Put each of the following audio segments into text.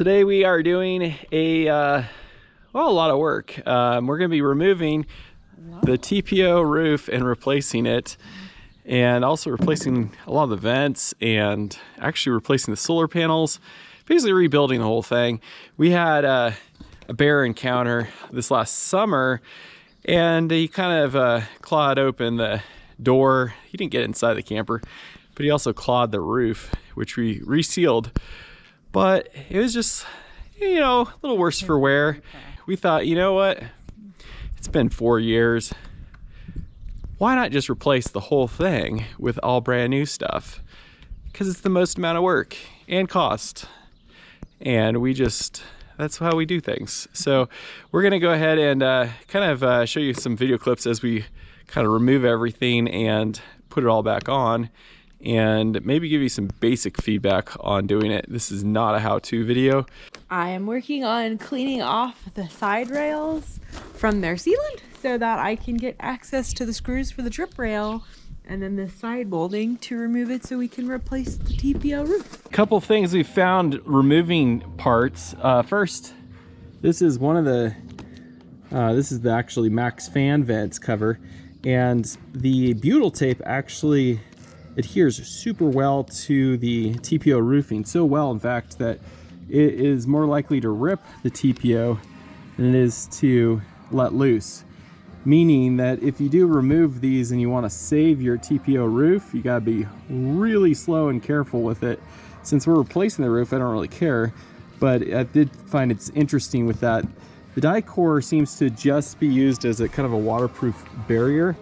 Today we are doing a lot of work. We're going to be removing the TPO roof and replacing it, and also replacing a lot of the vents and actually replacing the solar panels, basically rebuilding the whole thing. We had a bear encounter this last summer, and he kind of clawed open the door. He didn't get inside the camper, but he also clawed the roof, which we resealed. But it was just, you know, a little worse for wear. We thought, you know what? It's been 4 years. Why not just replace the whole thing with all brand new stuff? Because it's the most amount of work and cost. And that's how we do things. So we're gonna go ahead and kind of show you some video clips as we kind of remove everything and put it all back on, and maybe give you some basic feedback on doing it. This is not a how-to video. I am working on cleaning off the side rails from their sealant so that I can get access to the screws for the trip rail, and then the side molding to remove it so we can replace the TPO roof. A couple things we found removing parts. First, this is one of the, this is the actually Max fan vents cover, and the butyl tape actually adheres super well to the TPO roofing. So well, in fact, that it is more likely to rip the TPO than it is to let loose. Meaning that if you do remove these and you want to save your TPO roof, you gotta be really slow and careful with it. Since we're replacing the roof, I don't really care, but I did find it's interesting with that. The die core seems to just be used as a kind of a waterproof barrier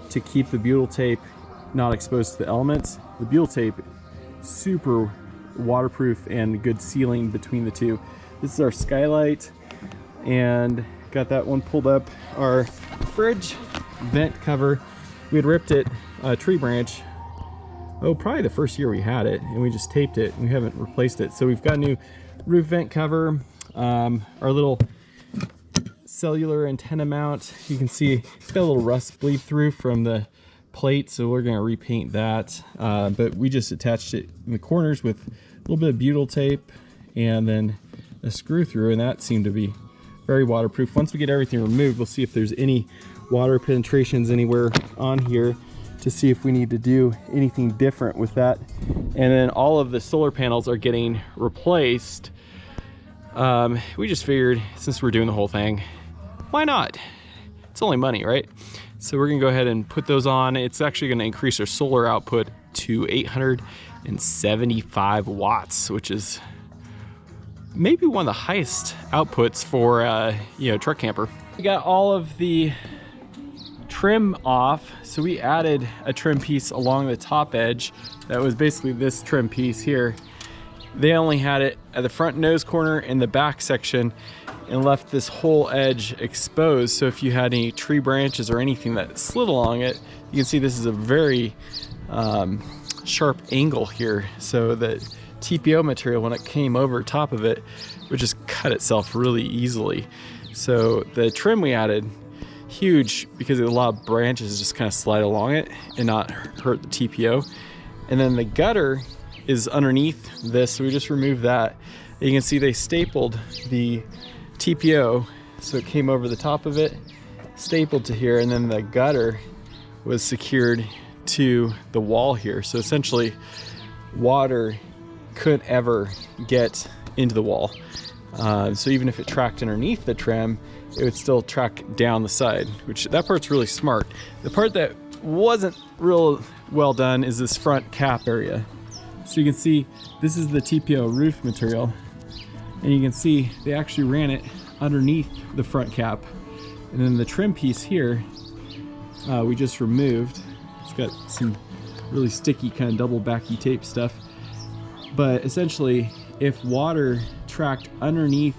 to keep the butyl tape not exposed to the elements. The butyl tape, super waterproof and good sealing between the two. This is our skylight, and got that one pulled up. Our fridge vent cover, we had ripped it, a tree branch, probably the first year we had it, and we just taped it, and we haven't replaced it. So we've got a new roof vent cover. Our little cellular antenna mount, you can see it's got a little rust bleed through from the plate, so we're going to repaint that, but we just attached it in the corners with a little bit of butyl tape and then a screw through, and that seemed to be very waterproof. Once we get everything removed, we'll see if there's any water penetrations anywhere on here to see if we need to do anything different with that. And then all of the solar panels are getting replaced. We just figured, since we're doing the whole thing, why not? It's only money, right? So we're gonna go ahead and put those on. It's actually gonna increase our solar output to 875 watts, which is maybe one of the highest outputs for you know, truck camper. We got all of the trim off, so we added a trim piece along the top edge. That was basically this trim piece here. They only had it at the front nose corner and the back section, and left this whole edge exposed. So if you had any tree branches or anything that slid along it, you can see this is a very sharp angle here. So the TPO material, when it came over top of it, would just cut itself really easily. So the trim we added, huge, because a lot of branches just kind of slide along it and not hurt the TPO. And then the gutter is underneath this, so we just removed that. And you can see they stapled the TPO, so it came over the top of it, stapled to here, and then the gutter was secured to the wall here. So essentially, water couldn't ever get into the wall. So even if it tracked underneath the trim, it would still track down the side, which that part's really smart. The part that wasn't real well done is this front cap area. So you can see this is the TPO roof material, and you can see they actually ran it underneath the front cap. And then the trim piece here, we just removed. It's got some really sticky kind of double backy tape stuff. But essentially, if water tracked underneath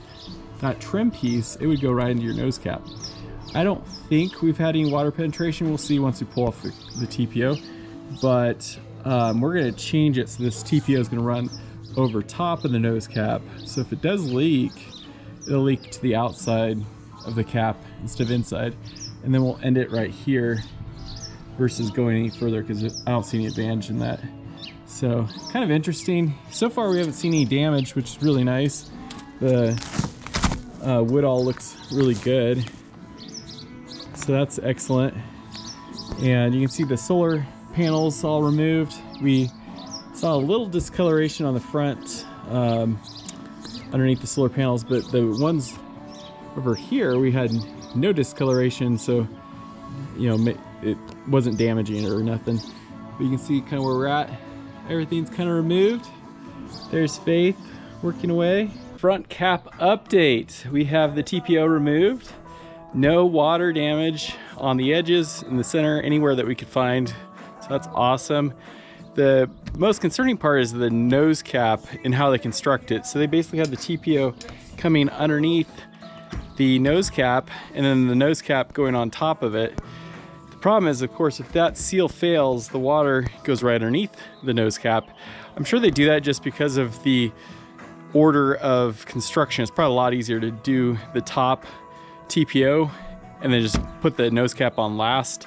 that trim piece, it would go right into your nose cap. I don't think we've had any water penetration. We'll see once we pull off the TPO. But we're gonna change it so this TPO is gonna run over top of the nose cap. So if it does leak, it'll leak to the outside of the cap instead of inside. And then we'll end it right here versus going any further, because I don't see any advantage in that. So kind of interesting. So far we haven't seen any damage, which is really nice. The wood all looks really good. So that's excellent. And you can see the solar panels all removed. We saw a little discoloration on the front underneath the solar panels, but the ones over here we had no discoloration, so you know it wasn't damaging it or nothing. But you can see kind of where we're at. Everything's kind of removed. There's Faith working away. Front cap update. We have the TPO removed. No water damage on the edges, in the center, anywhere that we could find. So that's awesome. The most concerning part is the nose cap and how they construct it. So they basically have the TPO coming underneath the nose cap and then the nose cap going on top of it. The problem is, of course, if that seal fails, the water goes right underneath the nose cap. I'm sure they do that just because of the order of construction. It's probably a lot easier to do the top TPO and then just put the nose cap on last,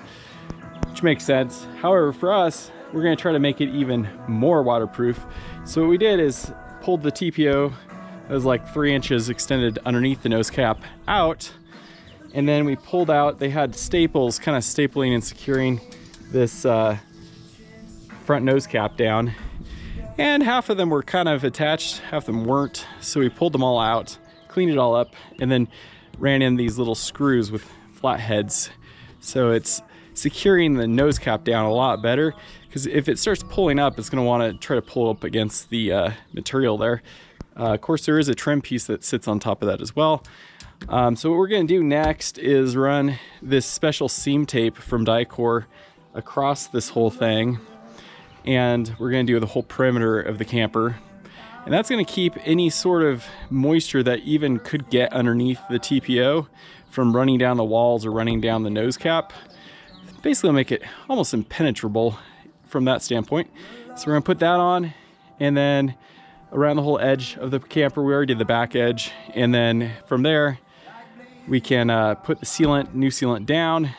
which makes sense. However, for us, we're going to try to make it even more waterproof. So what we did is pulled the TPO that was like 3 inches extended underneath the nose cap out, and then we pulled out, they had staples kind of stapling and securing this front nose cap down, and half of them were kind of attached, half of them weren't. So we pulled them all out, cleaned it all up, and then ran in these little screws with flat heads. So it's securing the nose cap down a lot better, because if it starts pulling up, it's going to want to try to pull up against the material there. Of course, there is a trim piece that sits on top of that as well. So what we're going to do next is run this special seam tape from Dicor across this whole thing, and we're going to do the whole perimeter of the camper. And that's going to keep any sort of moisture that even could get underneath the TPO from running down the walls or running down the nose cap. Basically make it almost impenetrable from that standpoint. So we're going to put that on, and then around the whole edge of the camper, we already did the back edge, and then from there we can put the sealant, new sealant down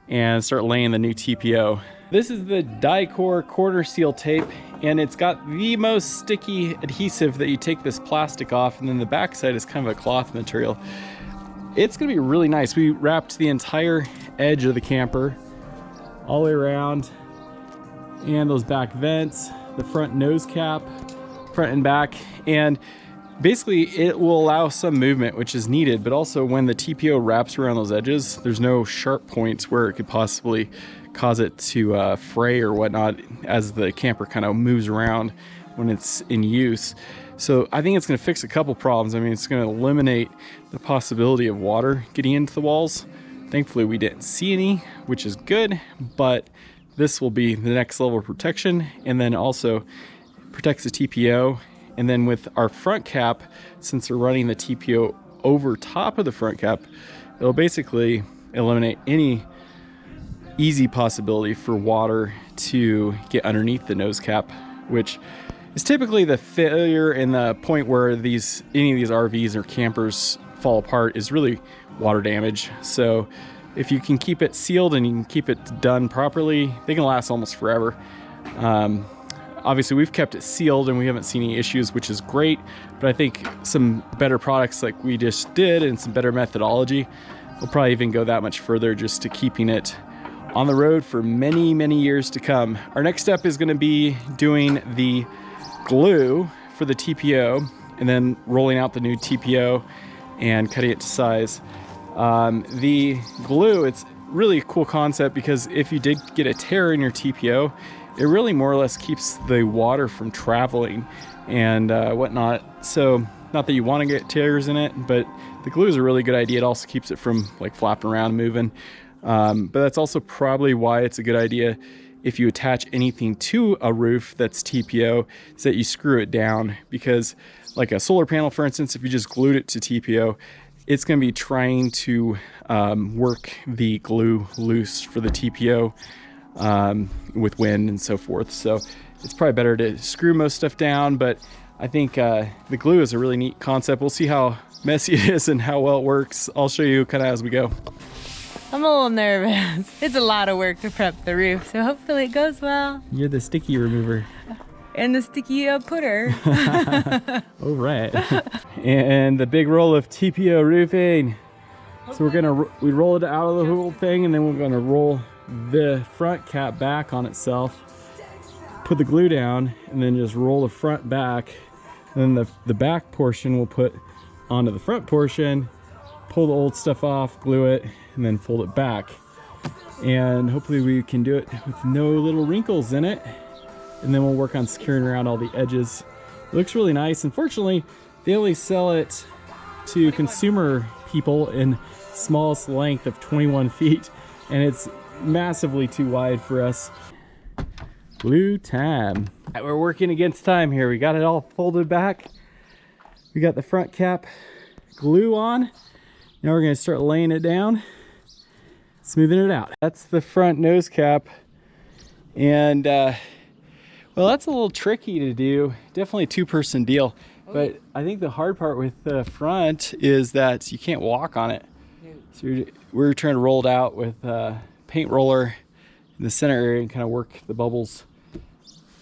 and start laying the new TPO. This is the Dicor quarter seal tape, and it's got the most sticky adhesive that you take this plastic off, and then the back side is kind of a cloth material. It's gonna be really nice. We wrapped the entire edge of the camper all the way around, and those back vents, the front nose cap, front and back, and basically it will allow some movement, which is needed, but also when the TPO wraps around those edges, there's no sharp points where it could possibly cause it to fray or whatnot as the camper kind of moves around when it's in use. So I think it's going to fix a couple problems. I mean, it's going to eliminate the possibility of water getting into the walls. Thankfully, we didn't see any, which is good, but this will be the next level of protection, and then also protects the TPO. And then with our front cap, since we're running the TPO over top of the front cap, it'll basically eliminate any easy possibility for water to get underneath the nose cap, which is typically the failure and the point where any of these RVs or campers fall apart is really water damage. So if you can keep it sealed and you can keep it done properly, they can last almost forever. Obviously we've kept it sealed and we haven't seen any issues, which is great, but I think some better products like we just did and some better methodology will probably even go that much further just to keeping it on the road for many, many years to come. Our next step is going to be doing the glue for the TPO and then rolling out the new TPO and cutting it to size. The glue, it's really a cool concept because if you did get a tear in your TPO, it really more or less keeps the water from traveling and whatnot. So not that you want to get tears in it, but the glue is a really good idea. It also keeps it from like flapping around and moving. But that's also probably why it's a good idea if you attach anything to a roof that's TPO, is that you screw it down, because like a solar panel, for instance, if you just glued it to TPO, it's going to be trying to work the glue loose for the TPO with wind and so forth. So it's probably better to screw most stuff down, but I think the glue is a really neat concept. We'll see how messy it is and how well it works. I'll show you kind of as we go. I'm a little nervous. It's a lot of work to prep the roof, so hopefully it goes well. You're the sticky remover. and the sticky putter. All right. And the big roll of TPO roofing. So we roll it out of the whole thing, and then we're gonna roll the front cap back on itself, put the glue down, and then just roll the front back. And then the back portion we'll put onto the front portion, pull the old stuff off, glue it, and then fold it back. And hopefully we can do it with no little wrinkles in it. And then we'll work on securing around all the edges. It looks really nice. Unfortunately, they only sell it to consumer people in smallest length of 21 feet, and it's massively too wide for us. Glue time. We're working against time here. We got it all folded back. We got the front cap glue on. Now we're gonna start laying it down, smoothing it out. That's the front nose cap. And well, that's a little tricky to do. Definitely a two-person deal. But I think the hard part with the front is that you can't walk on it. So we're trying to roll it out with a paint roller in the center area and kind of work the bubbles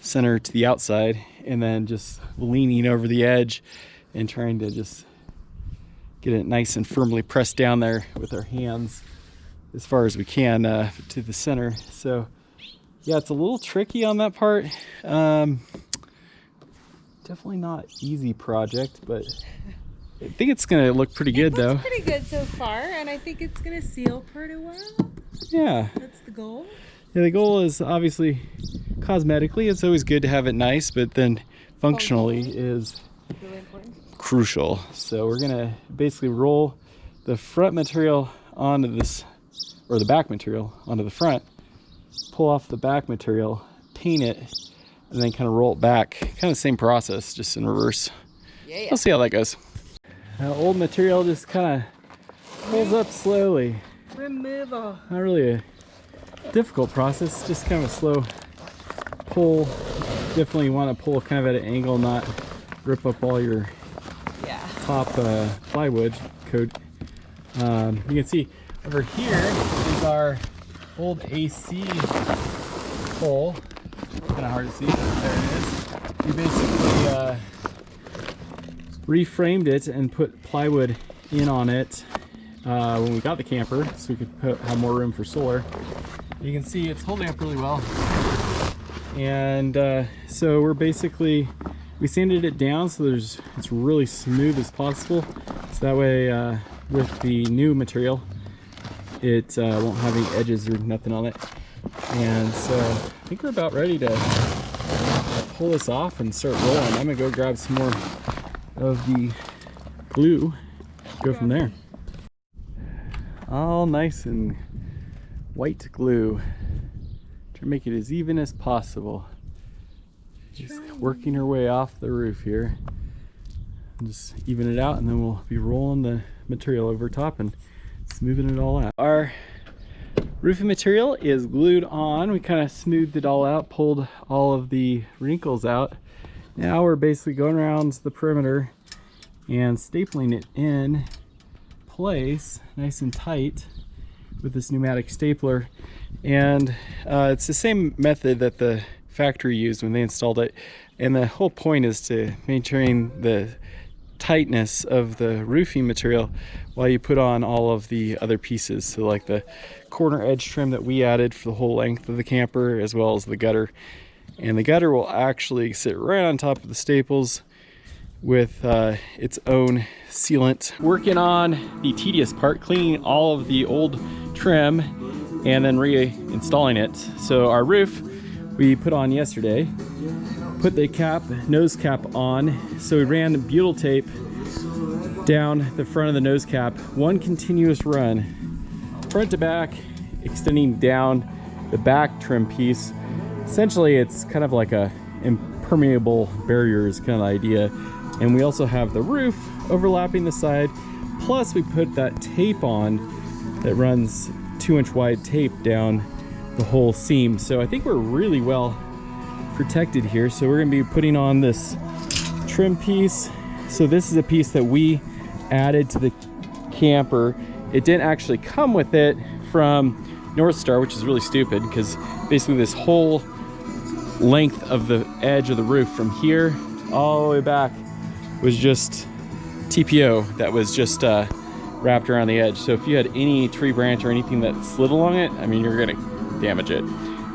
center to the outside, and then just leaning over the edge and trying to just get it nice and firmly pressed down there with our hands as far as we can to the center. So yeah, it's a little tricky on that part. Definitely not easy project, but I think it's gonna look pretty good though. It's pretty good so far, and I think it's gonna seal pretty well. Yeah. That's the goal. Yeah, the goal is obviously cosmetically, it's always good to have it nice, but then functionally is really important. Crucial. So we're gonna basically roll the front material onto this, or the back material onto the front, pull off the back material, paint it, and then kind of roll it back. Kind of the same process, just in reverse. Yeah. We'll see how that goes. Old material just kind of pulls up slowly. Removal. Not really a difficult process, just kind of a slow pull. Definitely want to pull kind of at an angle, not rip up all your top plywood coat. You can see over here is our old AC pole. Kind of hard to see, but there it is. We basically reframed it and put plywood in on it when we got the camper, so we could have more room for solar. You can see it's holding up really well. And so we sanded it down so it's really smooth as possible. So that way with the new material, it won't have any edges or nothing on it. And so I think we're about ready to pull this off and start rolling. I'm gonna go grab some more of the glue, go from there. All nice and white glue. Try to make it as even as possible. Just working our way off the roof here. Just even it out, and then we'll be rolling the material over top and smoothing it all out. Our roofing material is glued on. We kind of smoothed it all out, pulled all of the wrinkles out. Now we're basically going around the perimeter and stapling it in place nice and tight with this pneumatic stapler. And it's the same method that the factory used when they installed it, and the whole point is to maintain the tightness of the roofing material while you put on all of the other pieces. So like the corner edge trim that we added for the whole length of the camper, as well as the gutter. And the gutter will actually sit right on top of the staples with its own sealant. Working on the tedious part, cleaning all of the old trim and then reinstalling it. So our roof we put on yesterday, put the nose cap on. So we ran butyl tape down the front of the nose cap, one continuous run, front to back, extending down the back trim piece. Essentially, it's kind of like a impermeable barriers kind of idea. And we also have the roof overlapping the side. Plus we put that tape on that runs 2-inch wide tape down the whole seam. So I think we're really well protected here. So we're gonna be putting on this trim piece. So this is a piece that we added to the camper. It didn't actually come with it from NorthStar, which is really stupid, because basically this whole length of the edge of the roof from here all the way back was just TPO that was just wrapped around the edge. So if you had any tree branch or anything that slid along it, I mean, you're gonna damage it.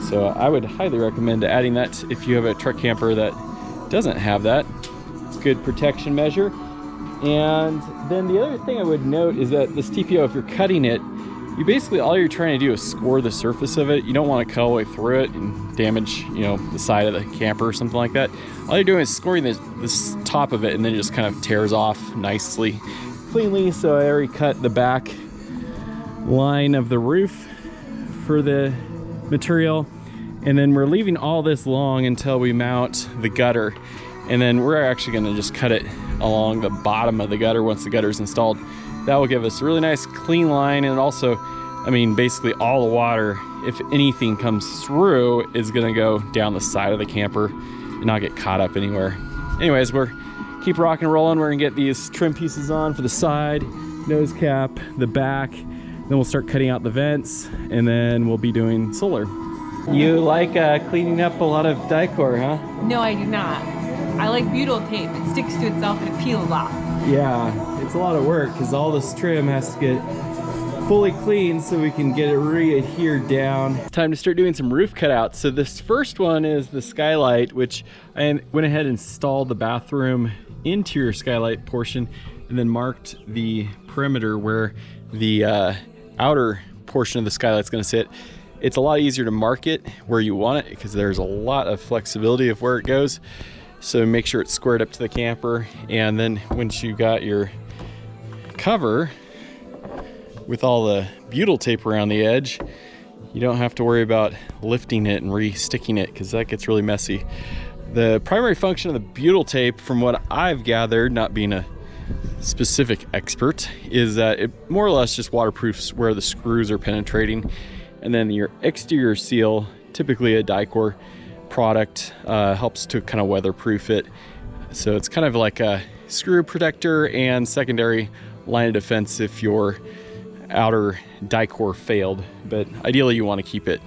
So I would highly recommend adding that if you have a truck camper that doesn't have that. It's a good protection measure. And then the other thing I would note is that this TPO, if you're cutting it, you basically, all you're trying to do is score the surface of it. You don't want to cut all the way through it and damage, you know, the side of the camper or something like that. All you're doing is scoring this top of it, and then it just kind of tears off nicely, cleanly. So I already cut the back line of the roof for the material, and then we're leaving all this long until we mount the gutter, and then we're actually going to just cut it along the bottom of the gutter once the gutter is installed. That will give us a really nice clean line, and also, I mean, basically all the water, if anything comes through, is going to go down the side of the camper and not get caught up anywhere. Anyways, we're keep rocking and rolling. We're gonna get these trim pieces on for the side, nose cap, the back. Then we'll start cutting out the vents, and then we'll be doing solar. You like cleaning up a lot of Dicor, huh? No, I do not. I like butyl tape. It sticks to itself and it peels off. Yeah, it's a lot of work because all this trim has to get fully clean so we can get it re-adhered down. Time to start doing some roof cutouts. So this first one is the skylight, which I went ahead and installed the bathroom interior skylight portion and then marked the perimeter where the outer portion of the skylight's going to sit. It's a lot easier to mark it where you want it because there's a lot of flexibility of where it goes. So make sure it's squared up to the camper, and then once you got your cover with all the butyl tape around the edge, you don't have to worry about lifting it and re-sticking it because that gets really messy. The primary function of the butyl tape, from what I've gathered, not being a specific expert, is that it more or less just waterproofs where the screws are penetrating, and then your exterior seal, typically a Dicor product, helps to kind of weatherproof it. So it's kind of like a screw protector and secondary line of defense if your outer Dicor failed, but ideally you want to keep it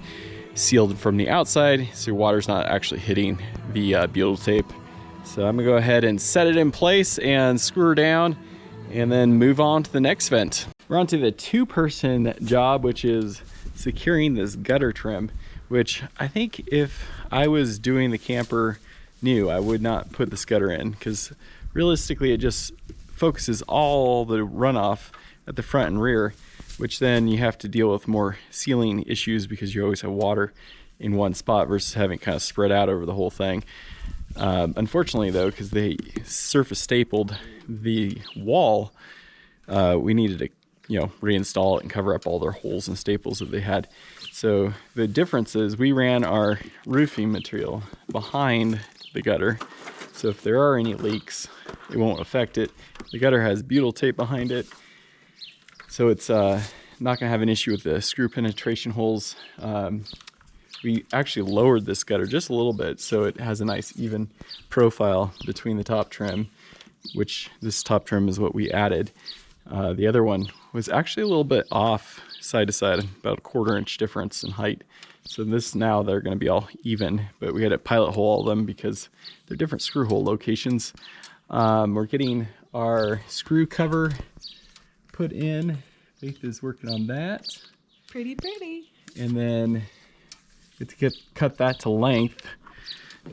sealed from the outside so your water's not actually hitting the butyl tape. So I'm gonna go ahead and set it in place and screw her down and then move on to the next vent. We're on to the two-person job, which is securing this gutter trim, which I think if I was doing the camper new, I would not put this gutter in because realistically it just focuses all the runoff at the front and rear, which then you have to deal with more sealing issues because you always have water in one spot versus having it kind of spread out over the whole thing. Unfortunately though, because they surface stapled the wall, we needed to reinstall it and cover up all their holes and staples that they had. So the difference is we ran our roofing material behind the gutter. So if there are any leaks, it won't affect it. The gutter has butyl tape behind it. So it's not gonna have an issue with the screw penetration holes. We actually lowered this gutter just a little bit so it has a nice even profile between the top trim, which this top trim is what we added. The other one was actually a little bit off side to side, about a 1/4 inch difference in height. So this, now they're going to be all even, but we had to pilot hole all of them because they're different screw hole locations. We're getting our screw cover put in. Faith is working on that. Pretty. And then to cut that to length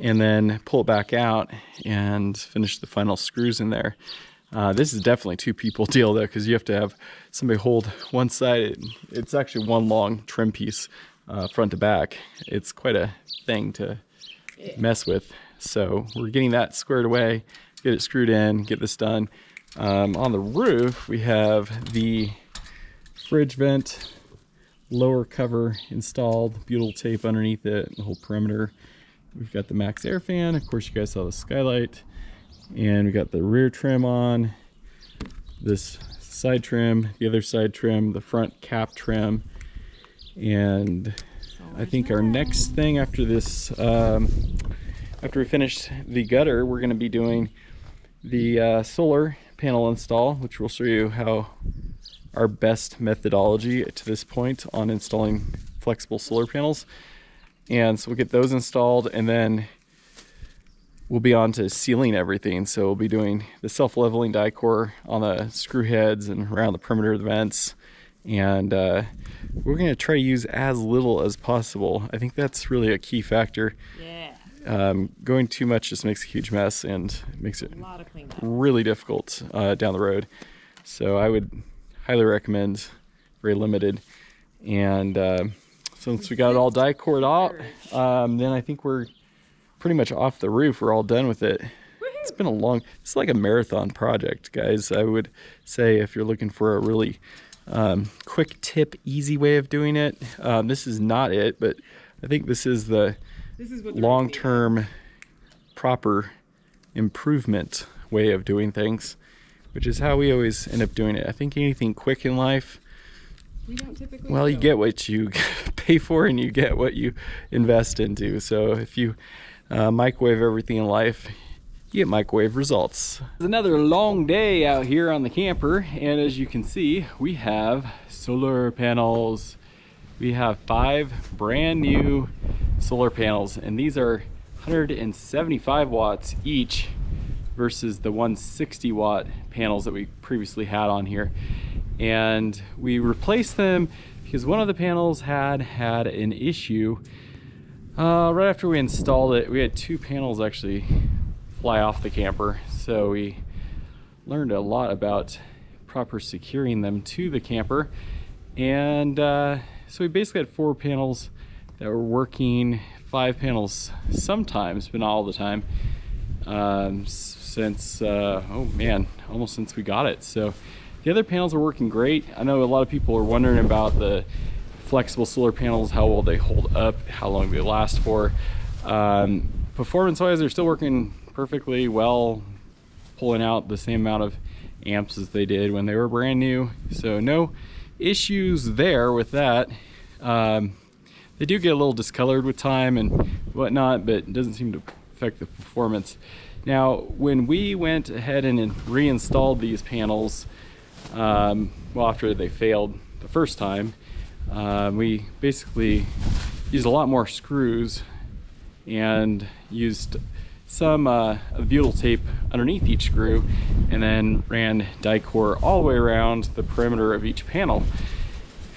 and then pull it back out and finish the final screws in there. This is definitely 2 people deal though, because you have to have somebody hold one side. It's actually one long trim piece, front to back. It's quite a thing to mess with. So we're getting that squared away, get it screwed in, get this done. On the roof, we have the fridge vent lower cover installed, butyl tape underneath it, the whole perimeter. We've got the max air fan. Of course, you guys saw the skylight. And we got the rear trim on, this side trim, the other side trim, the front cap trim. And I think our next thing after this, after we finish the gutter, we're gonna be doing the solar panel install, which will show you how our best methodology to this point on installing flexible solar panels. And so we'll get those installed, and then we'll be on to sealing everything. So we'll be doing the self-leveling die core on the screw heads and around the perimeter of the vents. And we're gonna try to use as little as possible. I think that's really a key factor. Yeah. Going too much just makes a huge mess and makes it A lot of cleanup. really difficult down the road. So I would highly recommend very limited. And since we got it all die cored out, then I think we're pretty much off the roof. We're all done with it. It's been it's like a marathon project, guys. I would say if you're looking for a really quick tip, easy way of doing it, this is not it, but I think this is the long-term proper improvement way of doing things, which is how we always end up doing it. I think anything quick in life, We don't typically you get what you pay for and you get what you invest into. So if you microwave everything in life, you get microwave results. It's another long day out here on the camper, and as you can see, we have solar panels. We have 5 brand new solar panels, and these are 175 watts each versus the 160 watt panels that we previously had on here. And we replaced them because one of the panels had an issue. Right after we installed it, we had 2 panels actually fly off the camper. So we learned a lot about proper securing them to the camper. And so we basically had 4 panels that were working, 5 panels sometimes, but not all the time, since, oh man, almost since we got it. So the other panels are working great. I know a lot of people are wondering about the flexible solar panels, how well they hold up, how long they last for. Performance-wise, they're still working perfectly well, pulling out the same amount of amps as they did when they were brand new. So no issues there with that. They do get a little discolored with time and whatnot, but it doesn't seem to affect the performance. Now, when we went ahead and reinstalled these panels, well, after they failed the first time, we basically used a lot more screws and used some butyl tape underneath each screw, and then ran die core all the way around the perimeter of each panel.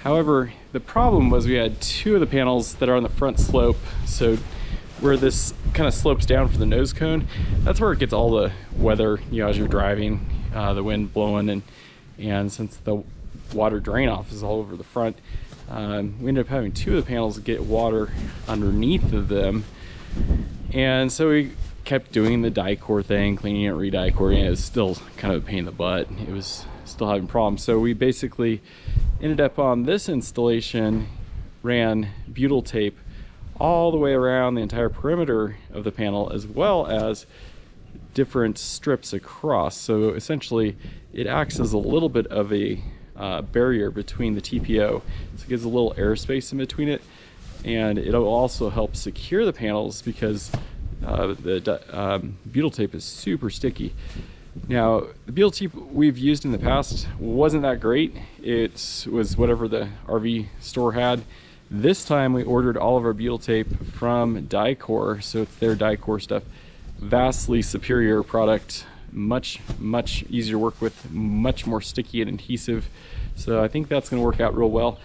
However, the problem was we had 2 of the panels that are on the front slope, so where this kind of slopes down for the nose cone, that's where it gets all the weather, you know, as you're driving, the wind blowing, and since the water drain off is all over the front, we ended up having 2 of the panels get water underneath of them. And so we kept doing the die core thing, cleaning it, re-die coring it. It was still kind of a pain in the butt. It was still having problems. So we basically ended up on this installation, ran butyl tape all the way around the entire perimeter of the panel, as well as different strips across. So essentially it acts as a little bit of a barrier between the TPO. So it gives a little airspace in between it, and it'll also help secure the panels because the butyl tape is super sticky. Now, the butyl tape we've used in the past wasn't that great. It was whatever the RV store had. This time we ordered all of our butyl tape from Die Core, so it's their Die Core stuff. Vastly superior product, much easier to work with, much more sticky and adhesive. So I think that's going to work out real well.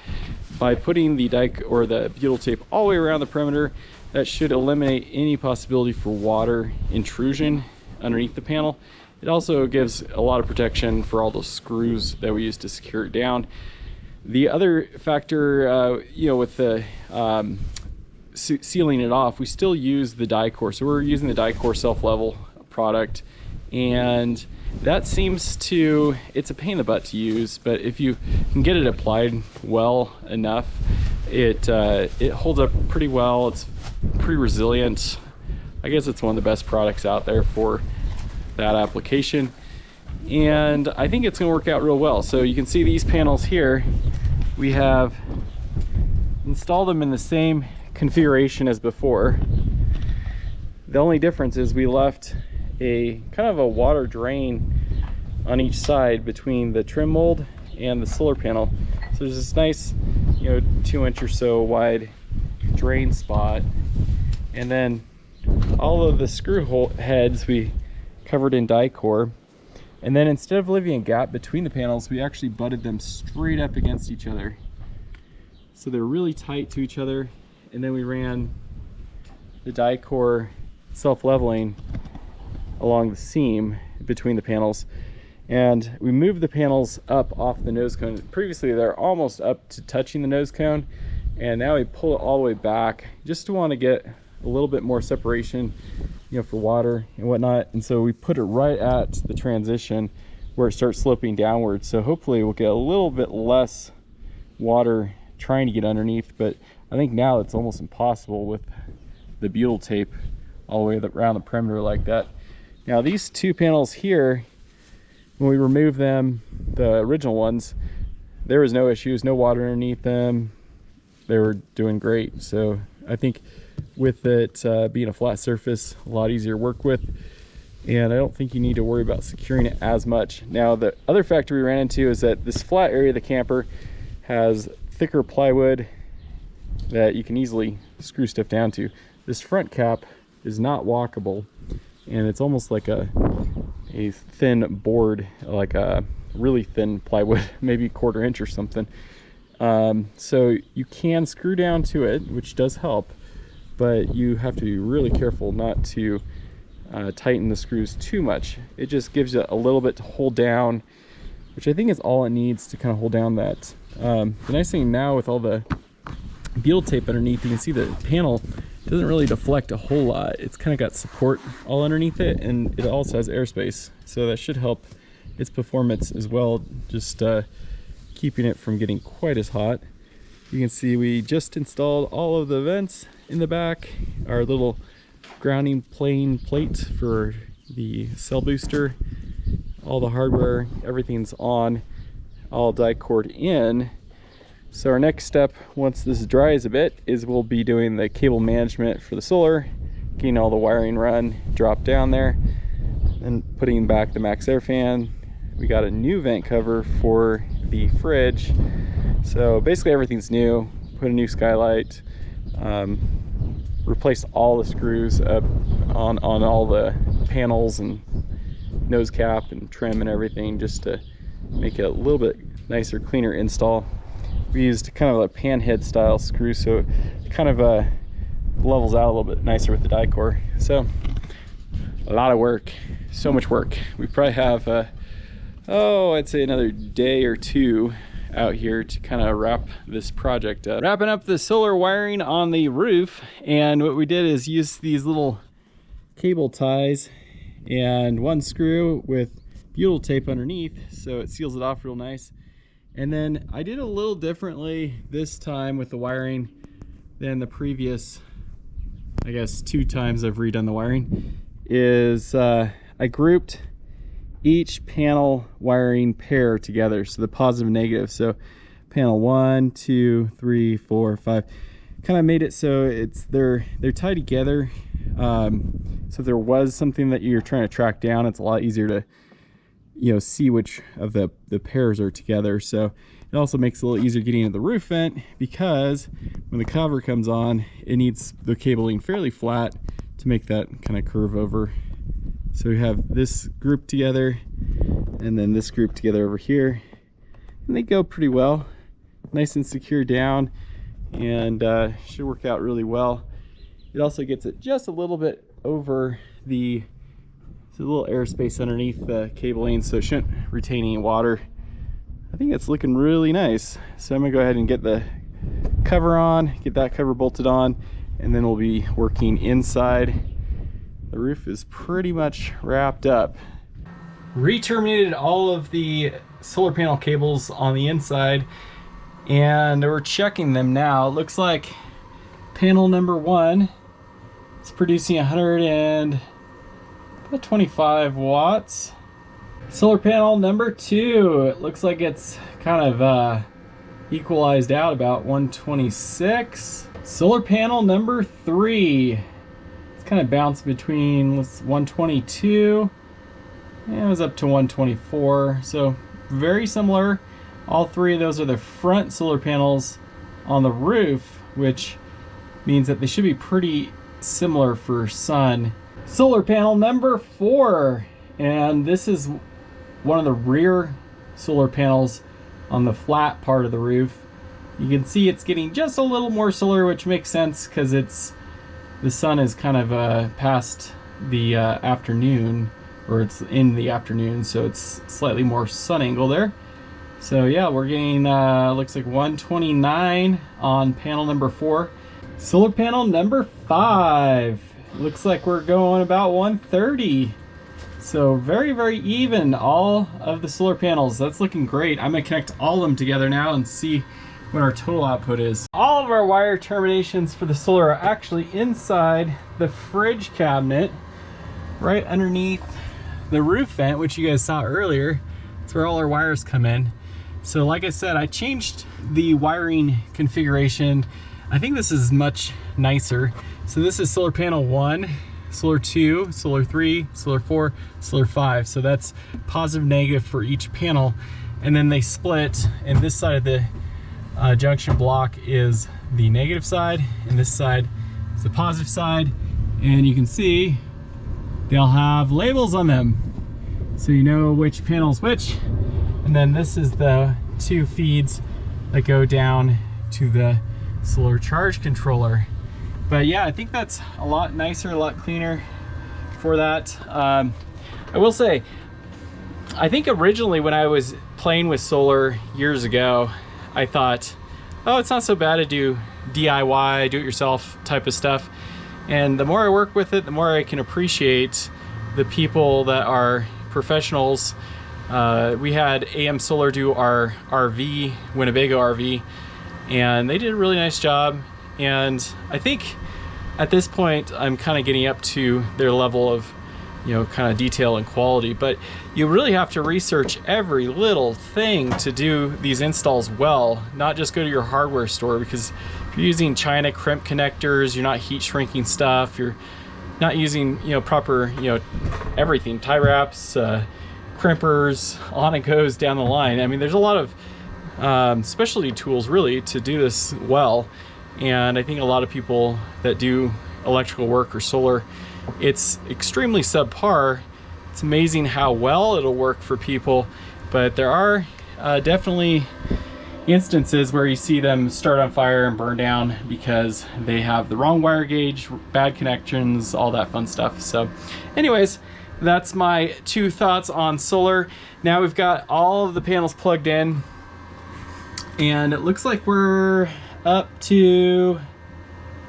By putting the the butyl tape all the way around the perimeter, that should eliminate any possibility for water intrusion underneath the panel. It also gives a lot of protection for all those screws that we use to secure it down. The other factor, you know, with the sealing it off, we still use the Die Core. So we're using the Die Core self-level product, and that seems to, it's a pain in the butt to use, but if you can get it applied well enough, it holds up pretty well. It's pretty resilient. I guess it's one of the best products out there for that application, and I think it's going to work out real well. So you can see these panels here, we have installed them in the same configuration as before. The only difference is we left a kind of a water drain on each side between the trim mold and the solar panel. So there's this nice, you know, 2-inch or so wide drain spot. And then all of the screw hole heads we covered in die-core. And then instead of leaving a gap between the panels, we actually butted them straight up against each other. So they're really tight to each other. And then we ran the die-core self-leveling along the seam between the panels. And we moved the panels up off the nose cone. Previously they're almost up to touching the nose cone, and now we pull it all the way back just to want to get a little bit more separation, you know, for water and whatnot. And so we put it right at the transition where it starts sloping downward. So hopefully we'll get a little bit less water trying to get underneath, but I think now it's almost impossible with the butyl tape all the way around the perimeter like that. Now these two panels here, when we removed them, the original ones, there was no issues, no water underneath them. They were doing great. So I think with it being a flat surface, a lot easier to work with, and I don't think you need to worry about securing it as much. Now the other factor we ran into is that this flat area of the camper has thicker plywood that you can easily screw stuff down to. This front cap is not walkable, and it's almost like a thin board, like a really thin plywood, maybe 1/4 inch or something. So you can screw down to it, which does help, but you have to be really careful not to tighten the screws too much. It just gives you a little bit to hold down, which I think is all it needs to kind of hold down that. The nice thing now with all the butyl tape underneath, you can see the panel doesn't really deflect a whole lot. It's kind of got support all underneath it, and it also has airspace, so that should help its performance as well, just keeping it from getting quite as hot. You can see we just installed all of the vents in the back, our little grounding plane plate for the cell booster, all the hardware, everything's on, all die-cored in. So our next step, once this dries a bit, is we'll be doing the cable management for the solar, getting all the wiring run, drop down there, and putting back the max air fan. We got a new vent cover for the fridge. So basically everything's new. Put a new skylight, replaced all the screws up on all the panels and nose cap and trim and everything, just to make it a little bit nicer, cleaner install. We used kind of a panhead style screw, so it kind of levels out a little bit nicer with the die-core. So a lot of work, so much work. We probably have I'd say another day or two out here to kind of wrap this project up. Wrapping up the solar wiring on the roof, and what we did is use these little cable ties and one screw with butyl tape underneath, so it seals it off real nice. And then I did a little differently this time with the wiring than the previous, I guess, 2 times I've redone the wiring, is I grouped each panel wiring pair together, so the positive and negative. So panel 1, 2, 3, 4, 5, kind of made it so they're tied together. So if there was something that you're trying to track down, it's a lot easier to, you know, see which of the pairs are together. So it also makes it a little easier getting into the roof vent, because when the cover comes on, it needs the cabling fairly flat to make that kind of curve over. So we have this group together and then this group together over here, and they go pretty well, nice and secure down, and should work out really well. It also gets it just a little bit over the little airspace underneath the cabling, so it shouldn't retain any water. I think it's looking really nice. So I'm gonna go ahead and get the cover on, get that cover bolted on, and then we'll be working inside. The roof is pretty much wrapped up. Re-terminated all of the solar panel cables on the inside, and we're checking them now. It looks like panel number 1 is producing 125 watts. Solar panel number 2, it looks like it's kind of equalized out about 126. Solar panel number 3, it's kind of bounced between 122, and it was up to 124. So very similar. All 3 of those are the front solar panels on the roof, which means that they should be pretty similar for sun. Solar panel number 4, and this is one of the rear solar panels on the flat part of the roof. You can see it's getting just a little more solar, which makes sense because the sun is kind of past the afternoon, or it's in the afternoon, so it's slightly more sun angle there. So yeah, we're getting looks like 129 on panel number 4. Solar panel number 5, looks like we're going about 130. So very, very even, all of the solar panels. That's looking great. I'm gonna connect all of them together now and see what our total output is. All of our wire terminations for the solar are actually inside the fridge cabinet, right underneath the roof vent, which you guys saw earlier. That's where all our wires come in. So like I said, I changed the wiring configuration. I think this is much nicer. So this is solar panel 1, solar 2, solar 3, solar 4, solar 5. So that's positive, negative for each panel. And then they split, and this side of the junction block is the negative side, and this side is the positive side. And you can see they'll have labels on them, so you know which panel is which. And then this is the 2 feeds that go down to the solar charge controller. But yeah, I think that's a lot nicer, a lot cleaner for that. I will say, I think originally when I was playing with solar years ago, I thought, oh, it's not so bad to do DIY, do-it-yourself type of stuff. And the more I work with it, the more I can appreciate the people that are professionals. We had AM Solar do our RV, Winnebago RV, and they did a really nice job. And I think at this point, I'm kind of getting up to their level of, kind of detail and quality. But you really have to research every little thing to do these installs well, not just go to your hardware store, because if you're using China crimp connectors, you're not heat shrinking stuff, you're not using, proper, everything, tie wraps, crimpers, on it goes down the line. I mean, there's a lot of specialty tools really to do this well. And I think a lot of people that do electrical work or solar, it's extremely subpar. It's amazing how well it'll work for people, but there are definitely instances where you see them start on fire and burn down because they have the wrong wire gauge, bad connections, all that fun stuff. So anyways, that's my 2 thoughts on solar. Now we've got all of the panels plugged in, and it looks like we're up to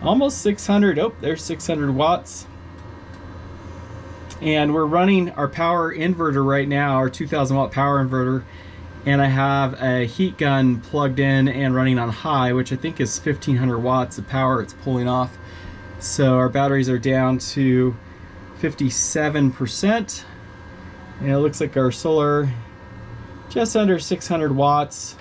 almost 600. Oh, there's 600 watts. And we're running our power inverter right now, our 2000 watt power inverter. And I have a heat gun plugged in and running on high, which I think is 1500 watts of power it's pulling off. So our batteries are down to 57%. And it looks like our solar just under 600 watts.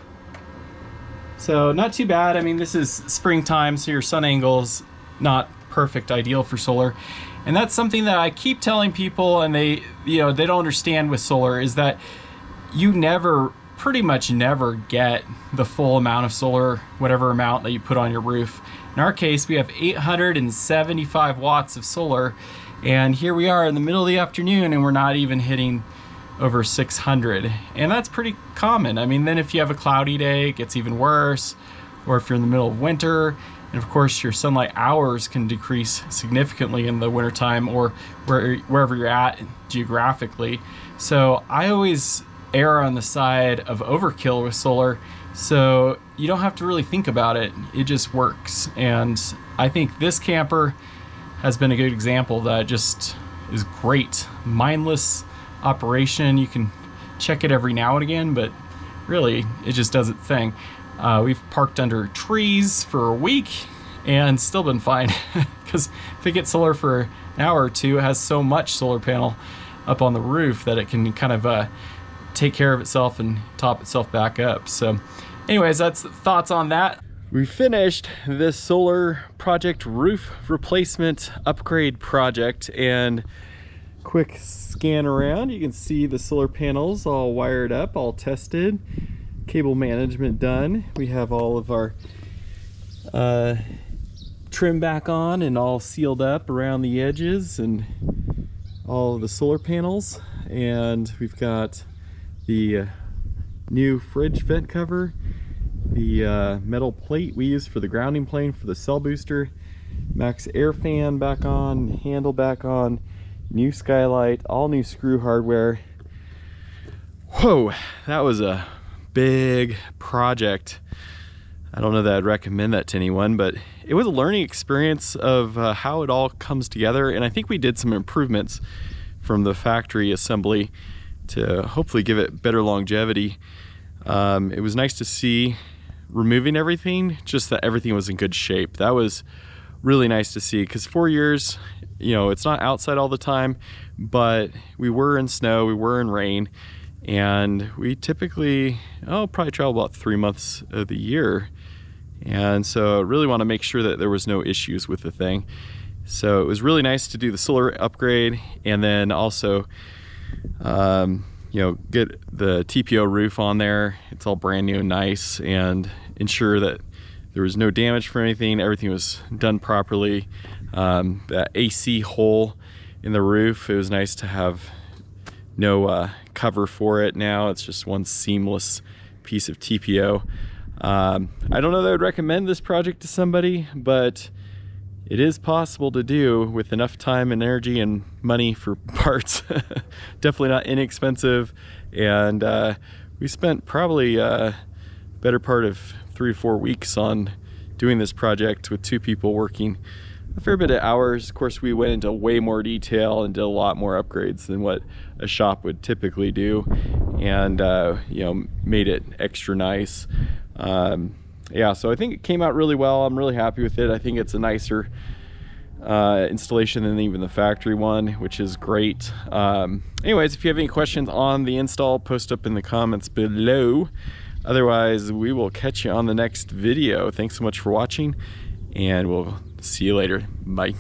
So not too bad. I mean, this is springtime, so your sun angle's not perfect, ideal for solar. And that's something that I keep telling people, and they don't understand with solar, is that you pretty much never get the full amount of solar, whatever amount that you put on your roof. In our case, we have 875 watts of solar, and here we are in the middle of the afternoon, and we're not even hitting over 600. And that's pretty common. I mean, then if you have a cloudy day, it gets even worse, or if you're in the middle of winter, and of course your sunlight hours can decrease significantly in the wintertime, or wherever you're at geographically. So I always err on the side of overkill with solar, so you don't have to really think about it. It just works. And I think this camper has been a good example that just is great. Mindless operation. You can check it every now and again, but really it just does its thing. We've parked under trees for a week and still been fine, because if it gets solar for an hour or two, it has so much solar panel up on the roof that it can kind of take care of itself and top itself back up. So anyways, that's thoughts on that. We finished this solar project roof replacement upgrade project, and quick scan around, you can see the solar panels all wired up, all tested, cable management done. We have all of our trim back on and all sealed up around the edges and all of the solar panels. And we've got the new fridge vent cover, the metal plate we use for the grounding plane for the cell booster, max air fan back on, handle back on, new skylight, all new screw hardware. Whoa, that was a big project. I don't know that I'd recommend that to anyone, but it was a learning experience of how it all comes together. And I think we did some improvements from the factory assembly to hopefully give it better longevity. It was nice to see removing everything, just that everything was in good shape. That was really nice to see, because 4 years, you know, it's not outside all the time, but we were in snow, we were in rain, and we typically, probably travel about 3 months of the year. And so I really want to make sure that there was no issues with the thing. So it was really nice to do the solar upgrade, and then also, you know, get the TPO roof on there. It's all brand new and nice, and ensure that there was no damage for anything. Everything was done properly. That AC hole in the roof, it was nice to have no cover for it now. It's just one seamless piece of TPO. I don't know that I would recommend this project to somebody, but it is possible to do with enough time and energy and money for parts. Definitely not inexpensive. And we spent probably better part of 3 or 4 weeks on doing this project with 2 people working a fair bit of hours. Of course, we went into way more detail and did a lot more upgrades than what a shop would typically do, and you know, made it extra nice. Yeah, so I think it came out really well. I'm really happy with it. I think it's a nicer installation than even the factory one, which is great. Anyways, if you have any questions on the install, post up in the comments below. Otherwise, we will catch you on the next video. Thanks so much for watching, and we'll see you later. Bye.